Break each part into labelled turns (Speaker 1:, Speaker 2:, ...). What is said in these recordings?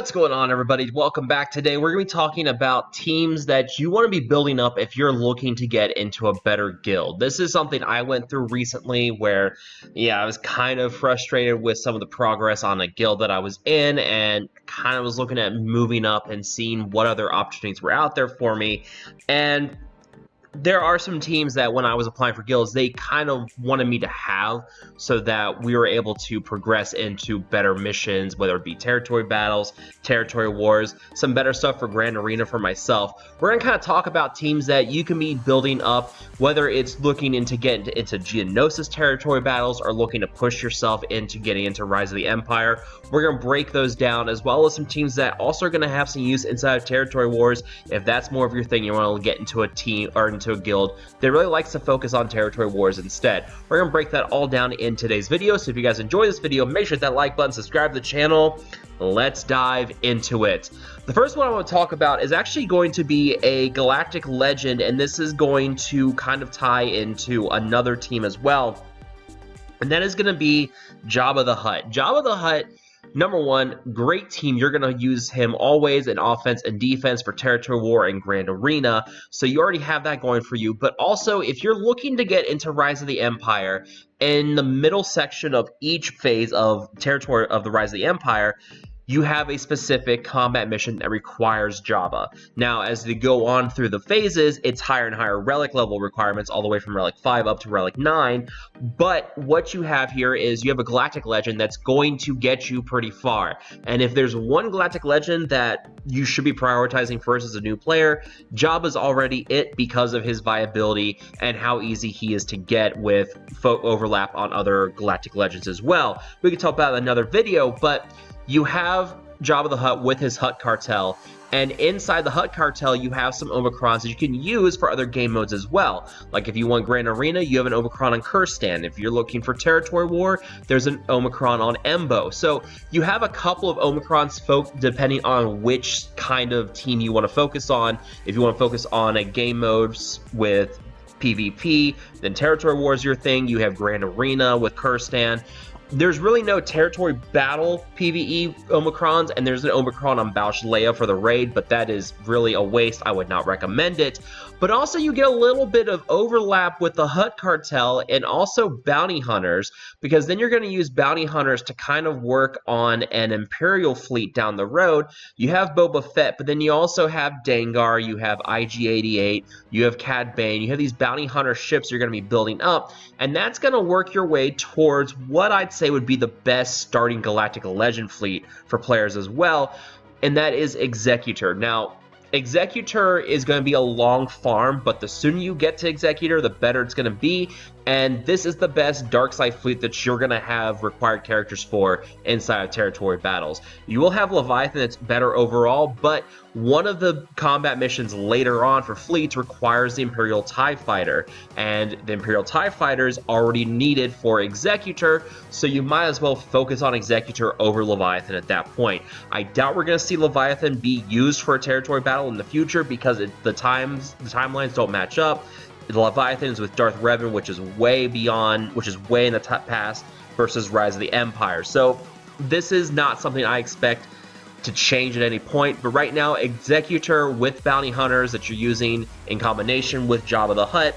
Speaker 1: What's going on, everybody? Welcome back. Today we're going to be talking about teams that you want to be building up if you're looking to get into a better guild. This is something I went through recently where, I was kind of frustrated with some of the progress on a guild that I was in and kind of was looking at moving up and seeing what other opportunities were out there for me. And there are some teams that when I was applying for guilds, they kind of wanted me to have so that we were able to progress into better missions, whether it be territory battles, territory wars, some better stuff for Grand Arena for myself. We're going to kind of talk about teams that you can be building up, whether it's looking into getting into Geonosis territory battles or looking to push yourself into getting into Rise of the Empire. We're going to break those down, as well as some teams that also are going to have some use inside of territory wars. If that's more of your thing, you want to get into a team or into a guild that really likes to focus on territory wars instead. We're going to break that all down in today's video. So if you guys enjoy this video, make sure to hit that like button, subscribe to the channel. Let's dive into it. The first one I want to talk about is actually going to be a galactic legend, and this is going to kind of tie into another team as well. And that is going to be Jabba the Hutt. Jabba the Hutt, number one, great team. You're going to use him always in offense and defense for Territory War and Grand Arena, so you already have that going for you. But also, if you're looking to get into Rise of the Empire, in the middle section of each phase of Territory of the Rise of the Empire, you have a specific combat mission that requires Jabba. Now, as they go on through the phases, it's higher and higher relic level requirements, all the way from relic 5 up to relic 9. But what you have here is you have a galactic legend that's going to get you pretty far. And if there's one galactic legend that you should be prioritizing first as a new player, Jabba's already it because of his viability and how easy he is to get with overlap on other galactic legends as well. We could talk about another video, but you have Jabba the Hutt with his Hutt Cartel, and inside the Hutt Cartel, you have some Omicrons that you can use for other game modes as well. Like if you want Grand Arena, you have an Omicron on Kurstan. If you're looking for Territory War, there's an Omicron on Embo. So you have a couple of Omicrons depending on which kind of team you want to focus on. If you want to focus on a game mode with PvP, then Territory War is your thing. You have Grand Arena with Kurstan. There's really no territory battle PvE Omicrons, and there's an Omicron on Bausch Leia for the raid, but that is really a waste. I would not recommend it. But also you get a little bit of overlap with the Hutt Cartel and also bounty hunters, because then you're going to use bounty hunters to kind of work on an Imperial fleet down the road. You have Boba Fett, but then you also have Dengar, you have IG-88, you have Cad Bane, you have these bounty hunter ships you're going to be building up, and that's going to work your way towards what I'd say would be the best starting Galactic Legend fleet for players as well, and that is Executor. Now, Executor is going to be a long farm, but the sooner you get to Executor, the better it's going to be, and this is the best dark side fleet that you're going to have required characters for inside of territory battles. You will have Leviathan that's better overall, but one of the combat missions later on for fleets requires the Imperial TIE Fighter, and the Imperial TIE Fighter is already needed for Executor, so you might as well focus on Executor over Leviathan at that point. I doubt we're going to see Leviathan be used for a territory battle in the future because the timelines don't match up. The Leviathan is with Darth Revan, which is way in the past, versus Rise of the Empire. So this is not something I expect to change at any point, but right now, Executor with bounty hunters that you're using in combination with Jabba the Hutt,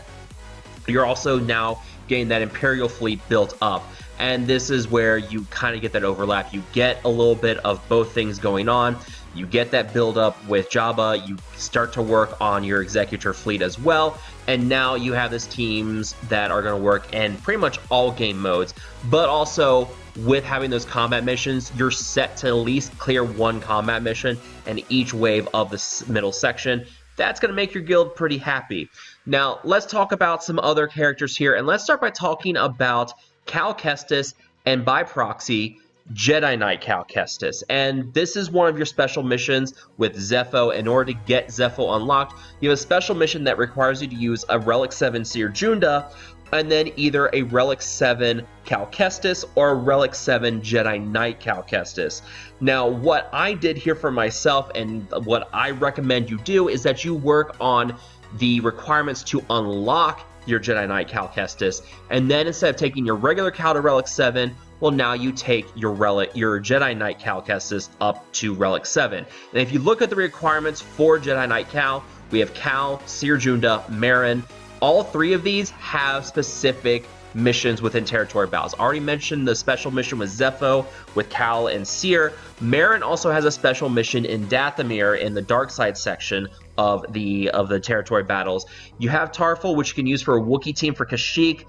Speaker 1: you're also now getting that Imperial fleet built up. And this is where you kind of get that overlap. You get a little bit of both things going on. You get that build up with Jabba, you start to work on your Executor fleet as well, and now you have these teams that are going to work in pretty much all game modes, but also with having those combat missions, you're set to at least clear one combat mission in each wave of the middle section. That's going to make your guild pretty happy. Now, let's talk about some other characters here, and let's start by talking about Cal Kestis, and by proxy, Jedi Knight Cal Kestis. And this is one of your special missions with Zepho. In order to get Zepho unlocked, you have a special mission that requires you to use a Relic 7 Seer Junda, and then either a Relic 7 Cal Kestis or a Relic 7 Jedi Knight Cal Kestis. Now, what I did here for myself, and what I recommend you do, is that you work on the requirements to unlock your Jedi Knight Cal Kestis, and then instead of taking your regular Cal to Relic 7 well, now you take your Jedi Knight Cal Kestis up to Relic 7. And if you look at the requirements for Jedi Knight Cal, we have Cal, Seer Junda, Marin. All three of these have specific missions within territory battles. Already mentioned the special mission with Zepho, with Cal and Seer. Marin also has a special mission in Dathomir in the dark side section of the territory battles. You have Tarful, which you can use for a Wookiee team for Kashyyyk.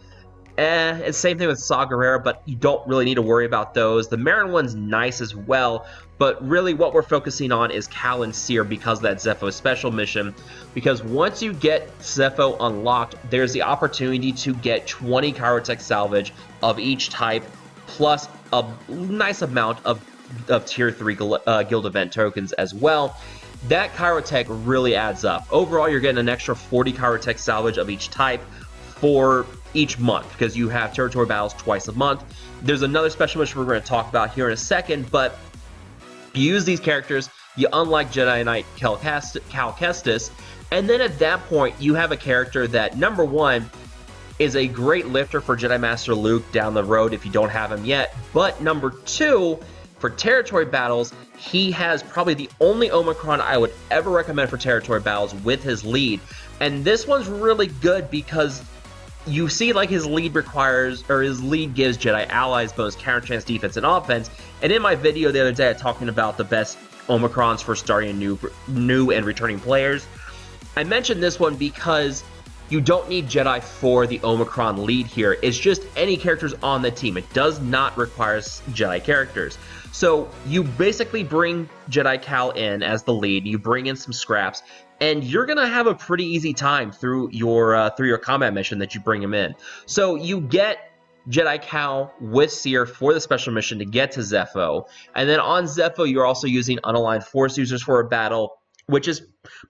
Speaker 1: It's same thing with Saw Gerrera, but you don't really need to worry about those. The Marin one's nice as well, but really what we're focusing on is Cal and Seer because of that Zepho special mission. Because once you get Zepho unlocked, there's the opportunity to get 20 Kyrotech salvage of each type, plus a nice amount of Tier 3 guild event tokens as well. That Kyrotech really adds up. Overall, you're getting an extra 40 Kyrotech salvage of each type for each month, because you have territory battles twice a month. There's another special mission we're going to talk about here in a second, but you use these characters, you unlock Jedi Knight Cal Kestis, and then at that point, you have a character that, number one, is a great lifter for Jedi Master Luke down the road if you don't have him yet, but number two, for territory battles, he has probably the only Omicron I would ever recommend for territory battles with his lead, and this one's really good because you see, like, his lead gives Jedi allies bonus counter chance, defense, and offense. And in my video the other day, I talking about the best Omicrons for starting new and returning players. I mentioned this one because you don't need Jedi for the Omicron lead here. It's just any characters on the team. It does not require Jedi characters. So you basically bring Jedi Cal in as the lead. You bring in some scraps, and you're gonna have a pretty easy time through your combat mission that you bring him in. So you get Jedi Cal with Seer for the special mission to get to Zepho, and then on Zepho you're also using unaligned Force users for a battle, which is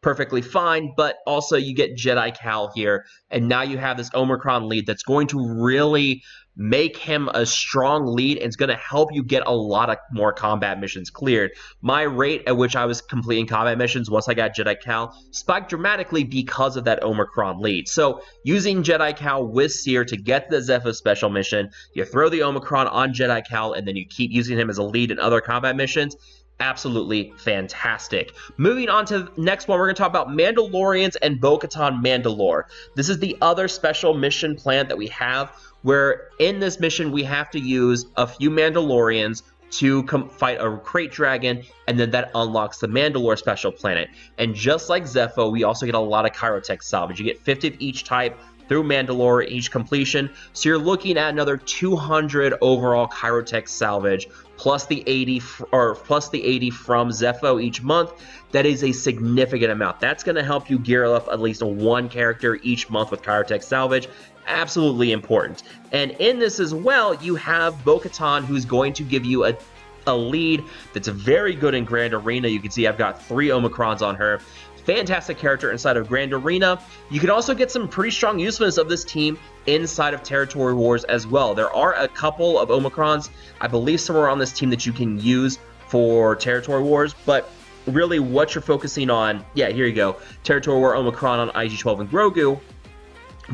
Speaker 1: perfectly fine, but also you get Jedi Cal here, and now you have this Omicron lead that's going to really make him a strong lead, and it's going to help you get a lot of more combat missions cleared. My rate at which I was completing combat missions once I got Jedi Cal spiked dramatically because of that Omicron lead. So using Jedi Cal with Seer to get the Zepho special mission, you throw the Omicron on Jedi Cal, and then you keep using him as a lead in other combat missions. Absolutely fantastic. Moving on to the next one, we're going to talk about Mandalorians and Bo-Katan Mandalore. This is the other special mission plan that we have, where in this mission we have to use a few Mandalorians to fight a crate dragon, and then that unlocks the Mandalore special planet. And just like Zepho, we also get a lot of Kyrotech salvage. You get 50 of each type through Mandalore each completion, so you're looking at another 200 overall Kyrotech salvage, plus the 80 from Zepho each month. That is a significant amount. That's going to help you gear up at least one character each month with Kyrotech salvage. Absolutely important. And in this as well, you have Bo-Katan, who's going to give you a lead that's very good in Grand Arena. You can see I've got 3 Omicrons on her. Fantastic character inside of Grand Arena. You can also get some pretty strong usefulness of this team inside of Territory Wars as well. There are a couple of Omicrons, I believe, somewhere on this team that you can use for Territory Wars, but really what you're focusing on, yeah, here you go, Territory War Omicron on IG-12 and Grogu,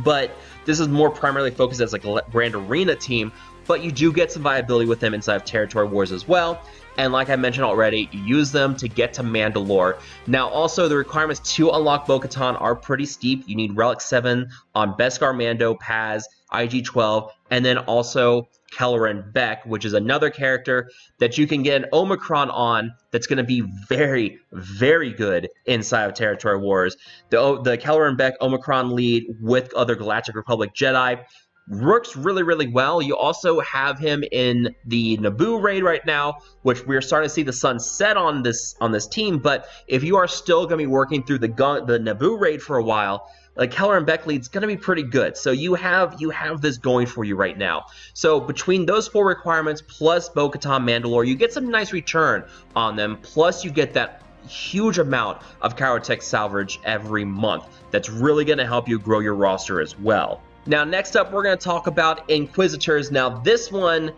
Speaker 1: but this is more primarily focused as like a Grand Arena team, but you do get some viability with them inside of Territory Wars as well. And like I mentioned already, you use them to get to Mandalore. Now, also, the requirements to unlock Bo-Katan are pretty steep. You need Relic 7 on Beskar Mando, Paz, IG-12, and then also Kelleran Beck, which is another character that you can get an Omicron on that's going to be very, very good inside of Territory Wars. The Kelleran Beck Omicron lead with other Galactic Republic Jedi works really, really well. You also have him in the Naboo raid right now, which we're starting to see the sun set on this team. But if you are still going to be working through the Naboo raid for a while, like Kelleran Beck lead's going to be pretty good. So you have this going for you right now. So between those 4 requirements plus Bo-Katan Mandalore, you get some nice return on them. Plus you get that huge amount of Kyrotech salvage every month. That's really going to help you grow your roster as well. Now, next up, we're going to talk about Inquisitors. Now, this one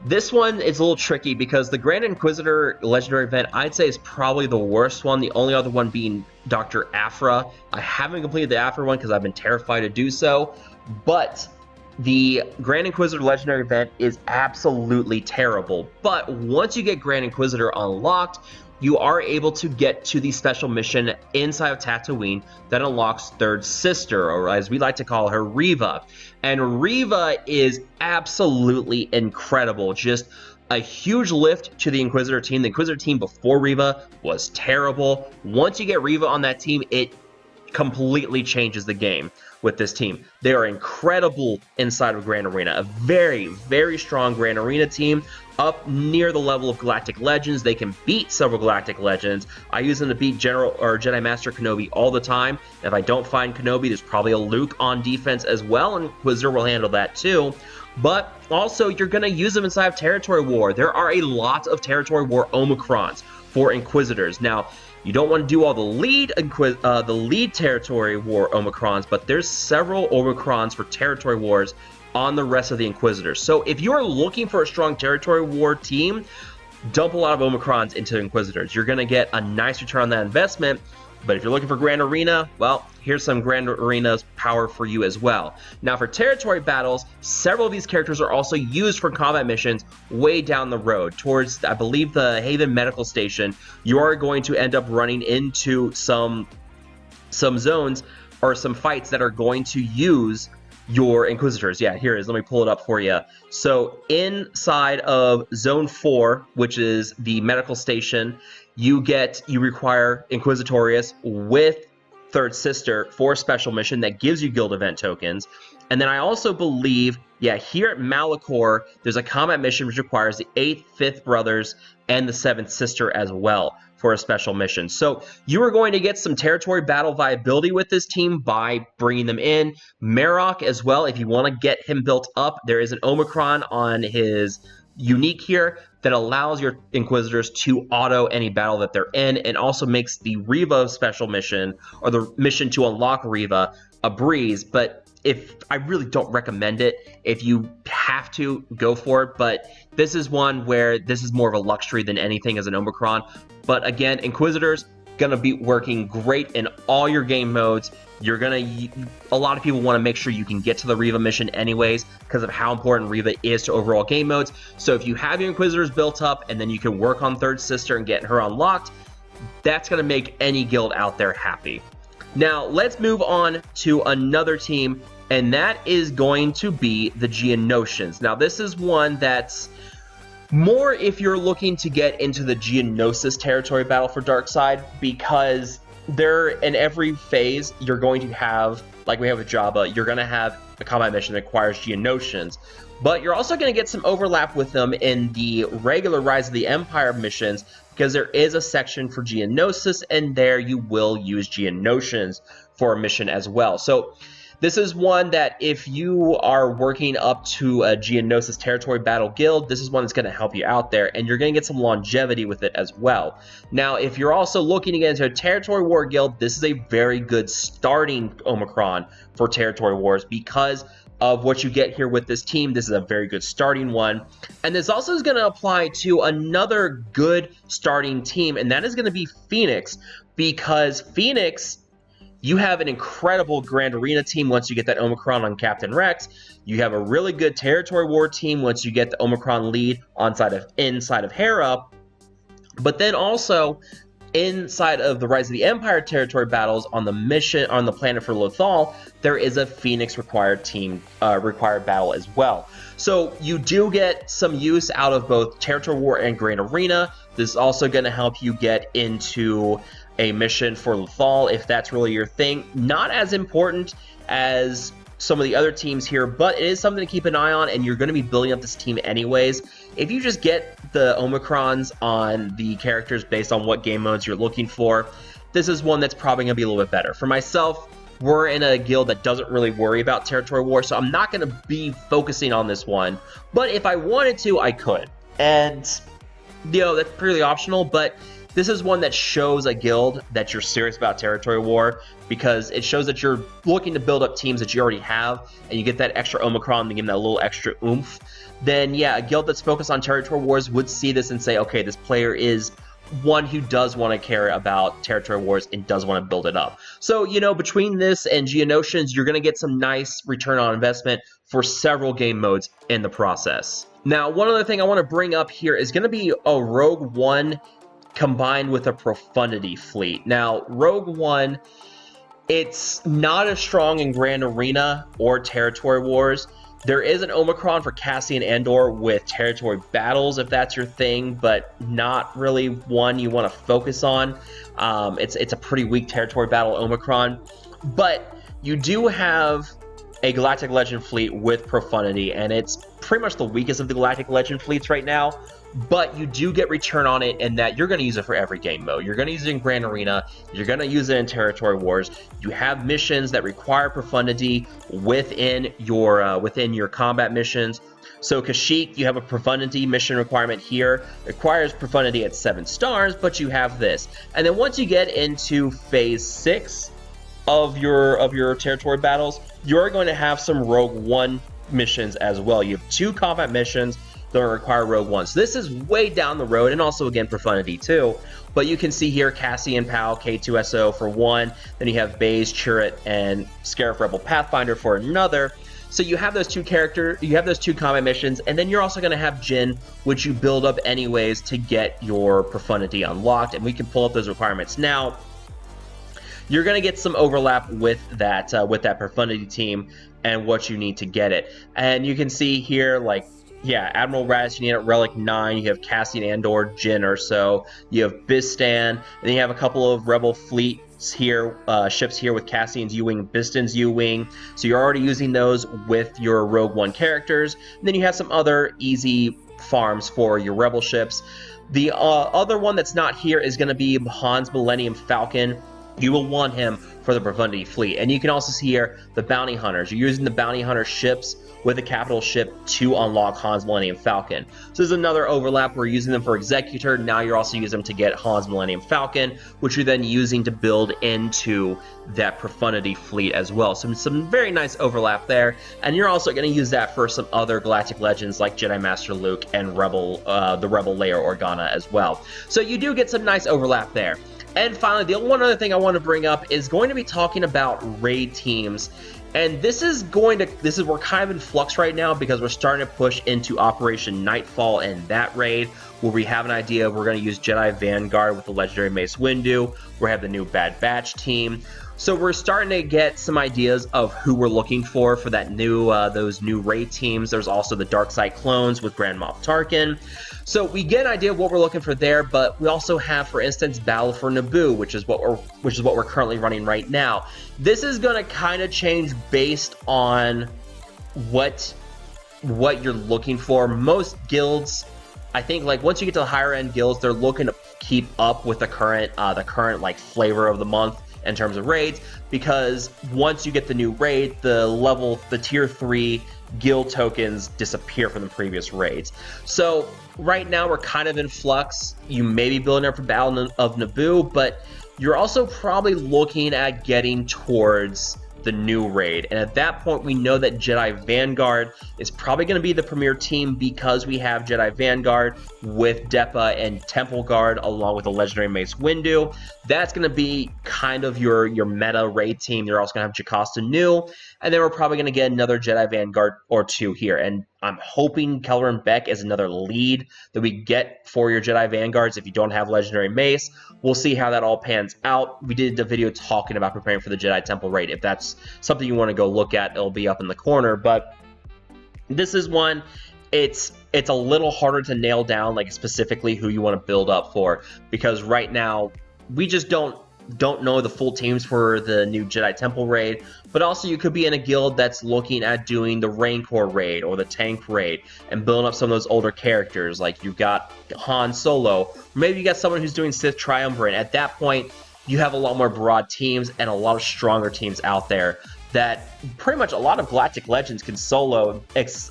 Speaker 1: is a little tricky because the Grand Inquisitor Legendary event, I'd say, is probably the worst one. The only other one being Dr. Aphra. I haven't completed the Aphra one because I've been terrified to do so. But the Grand Inquisitor Legendary event is absolutely terrible, but once you get Grand Inquisitor unlocked, you are able to get to the special mission inside of Tatooine that unlocks Third Sister, or as we like to call her, Reva. And Reva is absolutely incredible. Just a huge lift to the Inquisitor team. The Inquisitor team before Reva was terrible. Once you get Reva on that team, it completely changes the game with this team. They are incredible inside of Grand Arena. A very, very strong Grand Arena team up near the level of Galactic Legends. They can beat several Galactic Legends. I use them to beat General or Jedi Master Kenobi all the time. If I don't find Kenobi, there's probably a Luke on defense as well, and Inquisitor will handle that too. But also, you're going to use them inside of Territory War. There are a lot of Territory War Omicrons for Inquisitors. Now, you don't want to do all the lead Territory War Omicrons, but there's several Omicrons for Territory Wars on the rest of the Inquisitors. So if you're looking for a strong Territory War team, dump a lot of Omicrons into Inquisitors. You're going to get a nice return on that investment. But if you're looking for Grand Arena, well, here's some Grand Arena's power for you as well. Now, for territory battles, several of these characters are also used for combat missions way down the road. Towards, I believe, the Haven Medical Station, you are going to end up running into some zones or some fights that are going to use your Inquisitors. Yeah, here it is. Let me pull it up for you. So inside of Zone 4, which is the medical station, you require Inquisitorius with Third Sister for a special mission that gives you guild event tokens. And then I also believe, yeah, here at Malachor, there's a combat mission which requires the 8th, 5th brothers, and the 7th sister as well for a special mission. So you are going to get some territory battle viability with this team by bringing them in. Marok as well, if you want to get him built up, there is an Omicron on his unique here that allows your Inquisitors to auto any battle that they're in, and also makes the Reva special mission, or the mission to unlock Reva, a breeze. But if I really don't recommend it, if you have to, go for it. But this is one where this is more of a luxury than anything as an Omicron. But again, Inquisitors gonna be working great in all your game modes. A lot of people want to make sure you can get to the Reva mission anyways because of how important Reva is to overall game modes. So if you have your Inquisitors built up and then you can work on Third Sister and get her unlocked, that's going to make any guild out there happy. Now let's move on to another team, and that is going to be the Geonosians. Now this is one that's more if you're looking to get into the Geonosis territory battle for Darkside, because they're in every phase you're going to have, like we have with Jabba, you're going to have a combat mission that requires Geonosians, but you're also going to get some overlap with them in the regular Rise of the Empire missions, because there is a section for Geonosis, and there you will use Geonosians for a mission as well. So this is one that if you are working up to a Geonosis territory battle guild, this is one that's going to help you out there, and you're going to get some longevity with it as well. Now, if you're also looking to get into a territory war guild, this is a very good starting Omicron for territory wars because of what you get here with this team. This is a very good starting one. And this also is going to apply to another good starting team, and that is going to be Phoenix, because Phoenix, you have an incredible Grand Arena team once you get that Omicron on Captain Rex. You have a really good Territory War team once you get the Omicron lead inside of Hera. But then also, inside of the Rise of the Empire territory battles on the mission on the planet for Lothal, there is a Phoenix required battle as well. So you do get some use out of both Territory War and Grand Arena. This is also going to help you get into a mission for Lothal if that's really your thing. Not as important as some of the other teams here, but it is something to keep an eye on, and you're going to be building up this team anyways. If you just get the Omicrons on the characters based on what game modes you're looking for, this is one that's probably going to be a little bit better. For myself, we're in a guild that doesn't really worry about territory war, so I'm not going to be focusing on this one. But if I wanted to, I could. And, you know, that's pretty optional, but this is one that shows a guild that you're serious about territory war, because it shows that you're looking to build up teams that you already have, and you get that extra Omicron to give them that little extra oomph. Then, yeah, a guild that's focused on territory wars would see this and say, okay, this player is one who does want to care about territory wars and does want to build it up. So, you know, between this and Geonosians, you're going to get some nice return on investment for several game modes in the process. Now, one other thing I want to bring up here is going to be a Rogue One combined with a Profundity fleet. Now, Rogue One, it's not as strong in Grand Arena or Territory Wars. There is an Omicron for Cassian Andor with territory battles, if that's your thing, but not really one you want to focus on. It's a pretty weak territory battle Omicron. But you do have a Galactic Legend fleet with Profundity, and it's pretty much the weakest of the Galactic Legend fleets right now. But you do get return on it in that you're going to use it for every game mode. You're going to use it in Grand Arena. You're going to use it in Territory Wars. You have missions that require Profundity within your combat missions. So Kashyyyk, you have a Profundity mission requirement here. It requires Profundity at 7 stars, but you have this. And then once you get into Phase 6 of your territory battles, you're going to have some Rogue One missions as well. You have 2 combat missions that require Rogue One. So this is way down the road, and also again Profundity too. But you can see here Cassian Pal, K2SO for 1, then you have Baze, Chirrut, and Scarif Rebel Pathfinder for another. So you have those 2 combat missions, and then you're also going to have Jyn, which you build up anyways to get your Profundity unlocked, and we can pull up those requirements now. You're going to get some overlap with that Profundity team and what you need to get it. And you can see here, like, yeah, Admiral Raddus, you need at Relic 9, you have Cassian Andor, Jyn or so, you have Bistan, and then you have a couple of Rebel fleets here, ships here with Cassian's U-Wing, Bistan's U-Wing, so you're already using those with your Rogue One characters. And then you have some other easy farms for your Rebel ships. The other one that's not here is going to be Han's Millennium Falcon. You will want him for the Profundity fleet. And you can also see here the Bounty Hunters. You're using the Bounty Hunter ships with a capital ship to unlock Han's Millennium Falcon. So there's another overlap. We're using them for Executor. Now you're also using them to get Han's Millennium Falcon, which you're then using to build into that Profundity fleet as well. So some very nice overlap there. And you're also going to use that for some other Galactic Legends like Jedi Master Luke and the Rebel Leia Organa as well. So you do get some nice overlap there. And finally, the one other thing I want to bring up is going to be talking about raid teams. And we're kind of in flux right now because we're starting to push into Operation Nightfall and that raid, where we have an idea of we're going to use Jedi Vanguard with the legendary Mace Windu. We have the new Bad Batch team. So we're starting to get some ideas of who we're looking for that those new raid teams. There's also the Darkseid clones with Grand Moff Tarkin. So we get an idea of what we're looking for there, but we also have, for instance, Battle for Naboo, which is what we're currently running right now. This is going to kind of change based on what you're looking for. Most guilds, I think, like once you get to the higher end guilds, they're looking to keep up with the current like flavor of the month in terms of raids, because once you get the new raid, the tier 3 guild tokens disappear from the previous raids. So right now we're kind of in flux. You may be building up for Battle of Naboo, but you're also probably looking at getting towards the new raid. And at that point, we know that Jedi Vanguard is probably going to be the premier team, because we have Jedi Vanguard with Depa and Temple Guard along with the legendary Mace Windu. That's going to be kind of your meta raid team. You're also going to have Jocasta Nu, and then we're probably going to get another Jedi Vanguard or 2 here. And I'm hoping Kelleran Beck is another lead that we get for your Jedi Vanguards if you don't have legendary Mace. We'll see how that all pans out. We did a video talking about preparing for the Jedi Temple raid. If that's something you want to go look at, it'll be up in the corner. But this is one, it's a little harder to nail down, like specifically who you want to build up for, because right now we just don't know the full teams for the new Jedi Temple raid. But also you could be in a guild that's looking at doing the Rancor raid or the Tank raid and building up some of those older characters, like you've got Han Solo, or maybe you got someone who's doing Sith Triumvirate. At that point, you have a lot more broad teams and a lot of stronger teams out there that pretty much a lot of Galactic Legends can solo.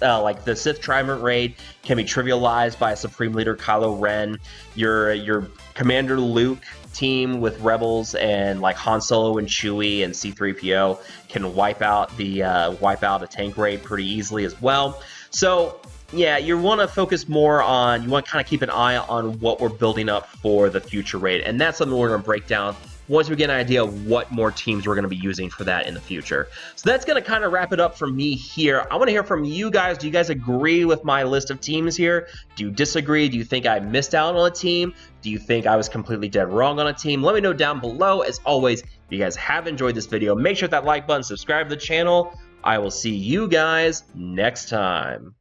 Speaker 1: Like the Sith Triumvirate raid can be trivialized by a Supreme Leader Kylo Ren. Your Commander Luke team with Rebels and like Han Solo and Chewie and C-3PO can wipe out a tank raid pretty easily as well. So yeah, you want to focus more on, you want to kind of keep an eye on what we're building up for the future raid. And that's something we're going to break down once we get an idea of what more teams we're going to be using for that in the future. So that's going to kind of wrap it up for me here. I want to hear from you guys. Do you guys agree with my list of teams here? Do you disagree? Do you think I missed out on a team? Do you think I was completely dead wrong on a team? Let me know down below. As always, if you guys have enjoyed this video, make sure that like button, subscribe to the channel. I will see you guys next time.